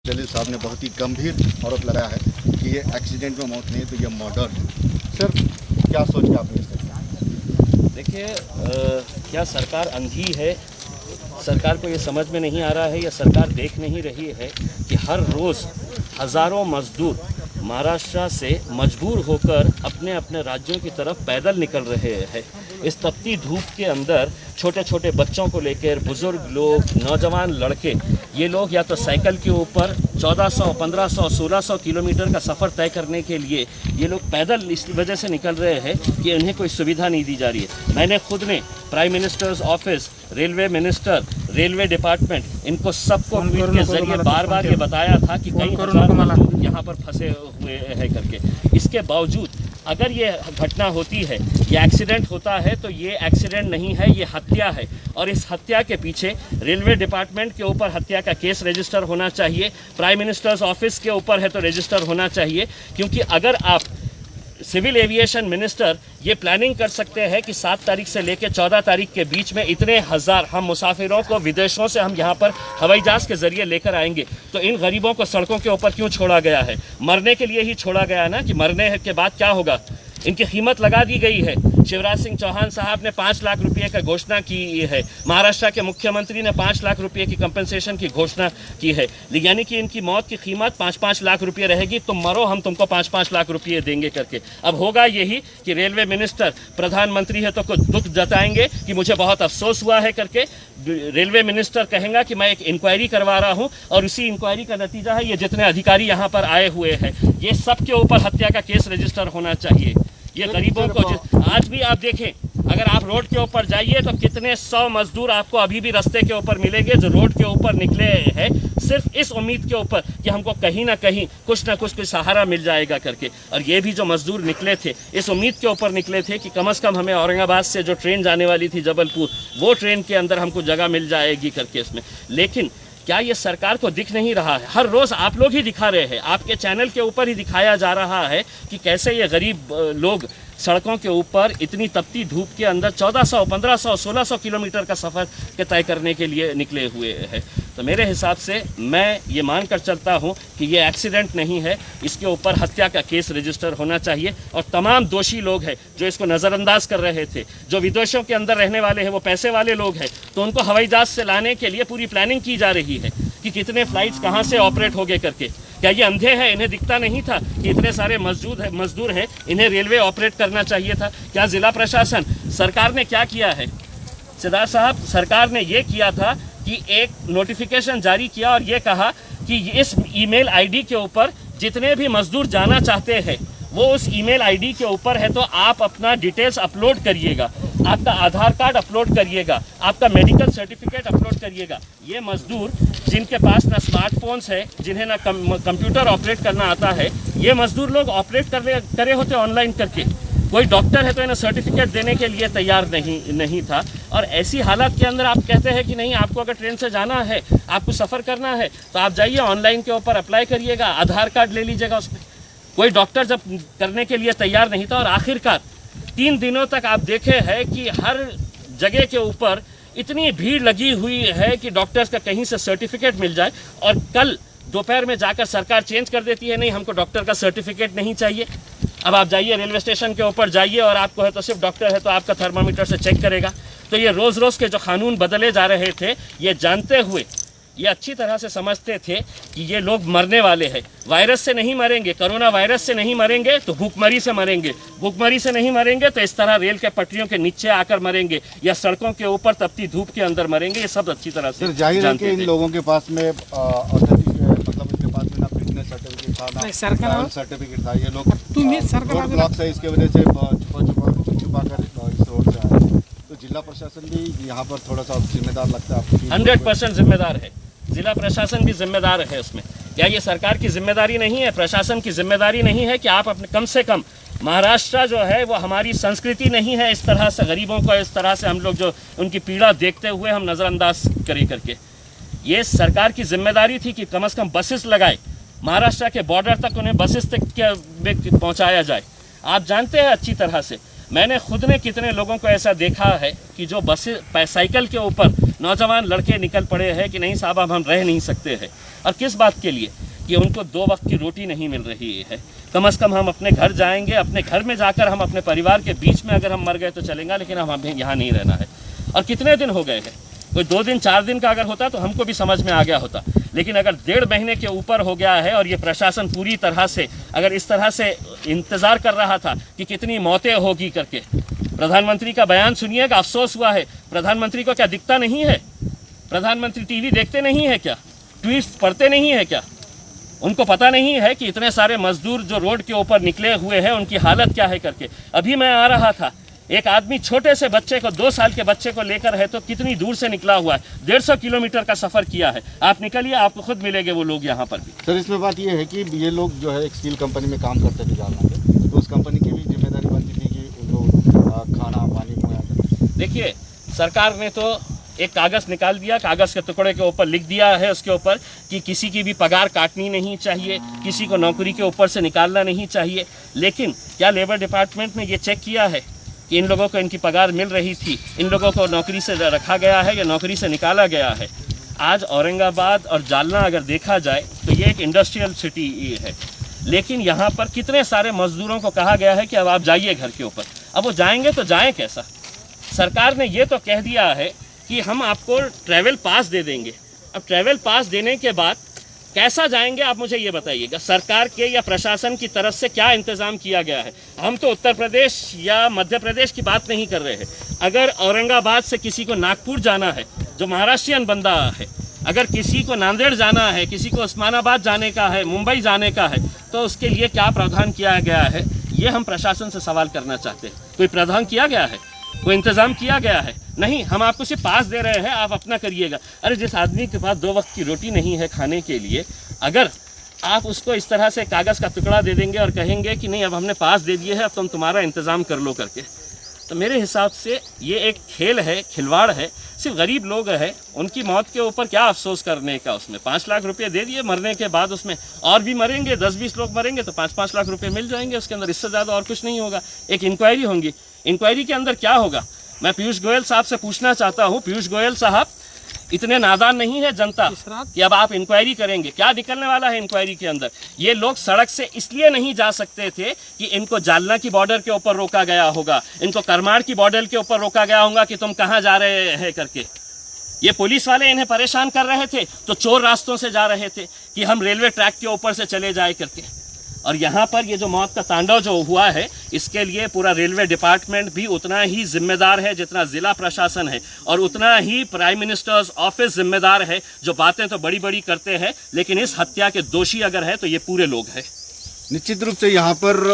जलील साहब ने बहुत ही गंभीर आरोप लगाया है कि ये एक्सीडेंट में मौत नहीं है तो ये मर्डर है। सर क्या सोच के आपने इसका? देखिए, क्या सरकार अंधी है? सरकार को ये समझ में नहीं आ रहा है या सरकार देख नहीं रही है कि हर रोज़ हज़ारों मजदूर महाराष्ट्र से मजबूर होकर अपने अपने राज्यों की तरफ पैदल निकल रहे हैं। इस तपती धूप के अंदर छोटे छोटे बच्चों को लेकर बुज़ुर्ग लोग, नौजवान लड़के, ये लोग या तो साइकिल के ऊपर 1400, 1500, 1600 किलोमीटर का सफ़र तय करने के लिए ये लोग पैदल इस वजह से निकल रहे हैं कि उन्हें कोई सुविधा नहीं दी जा रही है। मैंने खुद ने prime minister's office, railway minister, railway department, इनको सबको ट्वीट के जरिए बार बार ये बताया था कि कई हजार मजदूर यहाँ पर फंसे हुए हैं करके। इसके बावजूद अगर ये घटना होती है, ये एक्सीडेंट होता है, तो ये एक्सीडेंट नहीं है, ये हत्या है। और इस हत्या के पीछे रेलवे डिपार्टमेंट के ऊपर हत्या का केस रजिस्टर होना चाहिए, प्राइम मिनिस्टर्स ऑफिस के ऊपर है तो रजिस्टर होना चाहिए। क्योंकि अगर आप सिविल एविएशन मिनिस्टर ये प्लानिंग कर सकते हैं कि 7 तारीख से लेकर 14 तारीख के बीच में इतने हज़ार हम मुसाफिरों को विदेशों से हम यहाँ पर हवाई जहाज़ के ज़रिए लेकर आएंगे, तो इन गरीबों को सड़कों के ऊपर क्यों छोड़ा गया है? मरने के लिए ही छोड़ा गया ना, कि मरने के बाद क्या होगा? इनकी कीमत लगा दी गई है। शिवराज सिंह चौहान साहब ने 5 लाख रुपये का घोषणा की है, महाराष्ट्र के मुख्यमंत्री ने 5 लाख रुपये की कंपनसेशन की घोषणा की है। यानी कि इनकी मौत की कीमत 5-5 लाख रुपये रहेगी। तुम मरो, हम तुमको 5-5 लाख रुपये देंगे करके। अब होगा यही कि रेलवे मिनिस्टर, प्रधानमंत्री है तो कुछ दुख जताएंगे कि मुझे बहुत अफसोस हुआ है करके। रेलवे मिनिस्टर कहेगा कि मैं एक इंक्वायरी करवा रहा हूँ, और उसी इंक्वायरी का नतीजा है ये जितने अधिकारी यहाँ पर आए हुए हैं, ये सब के ऊपर हत्या का केस रजिस्टर होना चाहिए। ये गरीबों को आज भी आप देखें, अगर आप रोड के ऊपर जाइए तो कितने 100 मजदूर आपको अभी भी रास्ते के ऊपर मिलेंगे जो रोड के ऊपर निकले हैं सिर्फ इस उम्मीद के ऊपर कि हमको कहीं ना कहीं कुछ ना कुछ सहारा मिल जाएगा करके। और ये भी जो मजदूर निकले थे इस उम्मीद के ऊपर निकले थे कि कम से कम हमें औरंगाबाद से जो ट्रेन जाने वाली थी जबलपुर, वो ट्रेन के अंदर हमको जगह मिल जाएगी करके इसमें। लेकिन क्या ये सरकार को दिख नहीं रहा है? हर रोज़ आप लोग ही दिखा रहे हैं, आपके चैनल के ऊपर ही दिखाया जा रहा है कि कैसे ये गरीब लोग सड़कों के ऊपर इतनी तपती धूप के अंदर 1400, 1500, 1600 किलोमीटर का सफ़र के तय करने के लिए निकले हुए हैं। तो मेरे हिसाब से मैं ये मान कर चलता हूँ कि ये एक्सीडेंट नहीं है, इसके ऊपर हत्या का केस रजिस्टर होना चाहिए। और तमाम दोषी लोग हैं जो इसको नज़रअंदाज कर रहे थे, जो विदेशों के अंदर रहने वाले हैं, वो पैसे वाले लोग हैं, तो उनको हवाई जहाज़ से लाने के लिए पूरी प्लानिंग की जा रही है कि कितने फ़्लाइट्स कहाँ से ऑपरेट होंगे करके। क्या ये अंधे हैं? इन्हें दिखता नहीं था कि इतने सारे मजदूर हैं, इन्हें रेलवे ऑपरेट करना चाहिए था? क्या ज़िला प्रशासन, सरकार ने क्या किया है? सिद्धार्थ साहब, सरकार ने ये किया था कि एक नोटिफिकेशन जारी किया और ये कहा कि इस ईमेल आईडी के ऊपर जितने भी मजदूर जाना चाहते हैं वो उस ईमेल आईडी के ऊपर है, तो आप अपना डिटेल्स अपलोड करिएगा, आपका आधार कार्ड अपलोड करिएगा, आपका मेडिकल सर्टिफिकेट अपलोड करिएगा। ये मजदूर जिनके पास ना स्मार्टफोन्स है, जिन्हें ना कंप्यूटर ऑपरेट करना आता है, ये मजदूर लोग ऑपरेट करे होते ऑनलाइन करके। कोई डॉक्टर है तो इन्हें सर्टिफिकेट देने के लिए तैयार नहीं था। और ऐसी हालत के अंदर आप कहते हैं कि नहीं, आपको अगर ट्रेन से जाना है, आपको सफ़र करना है, तो आप जाइए ऑनलाइन के ऊपर अप्लाई करिएगा, आधार कार्ड ले लीजिएगा उसमें। कोई डॉक्टर जब करने के लिए तैयार नहीं था, और आखिरकार 3 दिनों तक आप देखे हैं कि हर जगह के ऊपर इतनी भीड़ लगी हुई है कि डॉक्टर्स का कहीं से सर्टिफिकेट मिल जाए, और कल दोपहर में जाकर सरकार चेंज कर देती है, नहीं हमको डॉक्टर का सर्टिफिकेट नहीं चाहिए। अब आप जाइए रेलवे स्टेशन के ऊपर जाइए, और आपको है तो सिर्फ डॉक्टर है तो आपका थर्मामीटर से चेक करेगा। तो ये रोज़ रोज़ के जो कानून बदले जा रहे थे, ये जानते हुए, ये अच्छी तरह से समझते थे कि ये लोग मरने वाले हैं। वायरस से नहीं मरेंगे, कोरोना वायरस से नहीं मरेंगे तो भूखमरी से मरेंगे, भूखमरी से नहीं मरेंगे तो इस तरह रेल के पटरियों के नीचे आकर मरेंगे, या सड़कों के ऊपर तपती धूप के अंदर मरेंगे। ये सब अच्छी तरह से जाहिर है कि इन लोगों के पास में मतलब इनके पास में ना फिटनेस सर्टिफिकेट था, ना ट्रैवल सर्टिफिकेट था। ये लोग रोड ब्लॉक से इसके वजह से छुपा कर इस रोड से आए। तो जिला प्रशासन भी यहाँ पर थोड़ा सा जिम्मेदार लगता है आपको? 100% जिम्मेदार है, जिला प्रशासन भी जिम्मेदार है उसमें। क्या ये सरकार की जिम्मेदारी नहीं है, प्रशासन की जिम्मेदारी नहीं है कि आप अपने कम से कम, महाराष्ट्र जो है वो हमारी संस्कृति नहीं है इस तरह से गरीबों को, इस तरह से हम लोग जो उनकी पीड़ा देखते हुए हम नज़रअंदाज करें करके। ये सरकार की जिम्मेदारी थी कि कम से कम बसेस लगाए, महाराष्ट्र के बॉर्डर तक उन्हें बसेस तक पहुँचाया जाए। आप जानते हैं अच्छी तरह से मैंने खुद ने कितने लोगों को ऐसा देखा है कि जो बस साइकिल के ऊपर नौजवान लड़के निकल पड़े हैं कि नहीं साहब अब हम रह नहीं सकते हैं। और किस बात के लिए? कि उनको 2 वक्त की रोटी नहीं मिल रही है। कम से कम हम अपने घर जाएंगे, अपने घर में जाकर हम अपने परिवार के बीच में अगर हम मर गए तो चलेगा, लेकिन हम हमें यहाँ नहीं रहना है। और कितने दिन हो गए हैं? कोई 2 दिन 4 दिन का अगर होता तो हमको भी समझ में आ गया होता, लेकिन अगर 1.5 महीने के ऊपर हो गया है और ये प्रशासन पूरी तरह से अगर इस तरह से इंतज़ार कर रहा था कि कितनी मौतें होगी करके। प्रधानमंत्री का बयान सुनिएगा, अफसोस हुआ है। प्रधानमंत्री को क्या दिखता नहीं है? प्रधानमंत्री टीवी देखते नहीं है क्या? ट्वीट्स पढ़ते नहीं है क्या? उनको पता नहीं है कि इतने सारे मजदूर जो रोड के ऊपर निकले हुए हैं उनकी हालत क्या है करके। अभी मैं आ रहा था, एक आदमी छोटे से बच्चे को 2 साल के बच्चे को लेकर है तो कितनी दूर से निकला हुआ है, 150 किलोमीटर का सफ़र किया है। आप निकलिए, आपको खुद मिलेंगे वो लोग यहाँ पर भी। सर इसमें बात ये है कि ये लोग जो है एक स्टील कंपनी में काम करते थे जालना के, तो उस कंपनी की भी जिम्मेदारी बनती थी कि उनको खाना पानी मुहैया करना। देखिए, सरकार ने तो एक कागज़ निकाल दिया, कागज़ के टुकड़े के ऊपर लिख दिया है उसके ऊपर कि किसी की भी पगार काटनी नहीं चाहिए, किसी को नौकरी के ऊपर से निकालना नहीं चाहिए। लेकिन क्या लेबर डिपार्टमेंट ने ये चेक किया है कि इन लोगों को इनकी पगार मिल रही थी, इन लोगों को नौकरी से रखा गया है या नौकरी से निकाला गया है? आज औरंगाबाद और जालना अगर देखा जाए तो ये एक इंडस्ट्रियल सिटी है, लेकिन यहाँ पर कितने सारे मजदूरों को कहा गया है कि अब आप जाइए घर के ऊपर। अब वो जाएंगे तो जाएं कैसा? सरकार ने ये तो कह दिया है कि हम आपको ट्रैवल पास दे देंगे। अब ट्रैवल पास देने के बाद कैसा जाएंगे आप मुझे ये बताइएगा। सरकार के या प्रशासन की तरफ से क्या इंतज़ाम किया गया है? हम तो उत्तर प्रदेश या मध्य प्रदेश की बात नहीं कर रहे हैं। अगर औरंगाबाद से किसी को नागपुर जाना है, जो महाराष्ट्रियन बंदा है, अगर किसी को नांदेड़ जाना है, किसी को उस्मानाबाद जाने का है, मुंबई जाने का है, तो उसके लिए क्या प्रावधान किया गया है? ये हम प्रशासन से सवाल करना चाहते हैं। कोई प्रावधान किया गया है? कोई इंतज़ाम किया गया है? नहीं, हम आपको सिर्फ पास दे रहे हैं, आप अपना करिएगा। अरे जिस आदमी के पास 2 वक्त की रोटी नहीं है खाने के लिए, अगर आप उसको इस तरह से कागज़ का टुकड़ा दे देंगे और कहेंगे कि नहीं अब हमने पास दे दिए है, अब तुम तुम्हारा इंतज़ाम कर लो करके, तो मेरे हिसाब से ये एक खेल है, खिलवाड़ है। सिर्फ गरीब लोग हैं, उनकी मौत के ऊपर क्या अफसोस करने का? उसमें 5 लाख रुपये दे दिए, मरने के बाद उसमें और भी मरेंगे, 10-20 लोग मरेंगे तो 5-5 लाख रुपये मिल जाएंगे उसके अंदर। इससे ज़्यादा और कुछ नहीं होगा। एक इंक्वायरी होगी, इंक्वायरी के अंदर क्या होगा? मैं पीयूष गोयल साहब से पूछना चाहता हूँ, पीयूष गोयल साहब, इतने नादान नहीं है जनता कि अब आप इंक्वायरी करेंगे? क्या निकलने वाला है इंक्वायरी के अंदर? ये लोग सड़क से इसलिए नहीं जा सकते थे कि इनको जालना की बॉर्डर के ऊपर रोका गया होगा, इनको करमाड़ की बॉर्डर के ऊपर रोका गया होगा कि तुम कहाँ जा रहे हैं करके। ये पुलिस वाले इन्हें परेशान कर रहे थे तो चोर रास्तों से जा रहे थे कि हम रेलवे ट्रैक के ऊपर से चले जाए करके। और यहाँ पर ये जो मौत का तांडव जो हुआ है, इसके लिए पूरा रेलवे डिपार्टमेंट भी उतना ही जिम्मेदार है जितना ज़िला प्रशासन है, और उतना ही प्राइम मिनिस्टर्स ऑफिस जिम्मेदार है। जो बातें तो बड़ी बड़ी करते हैं, लेकिन इस हत्या के दोषी अगर है तो ये पूरे लोग हैं। निश्चित रूप से यहाँ पर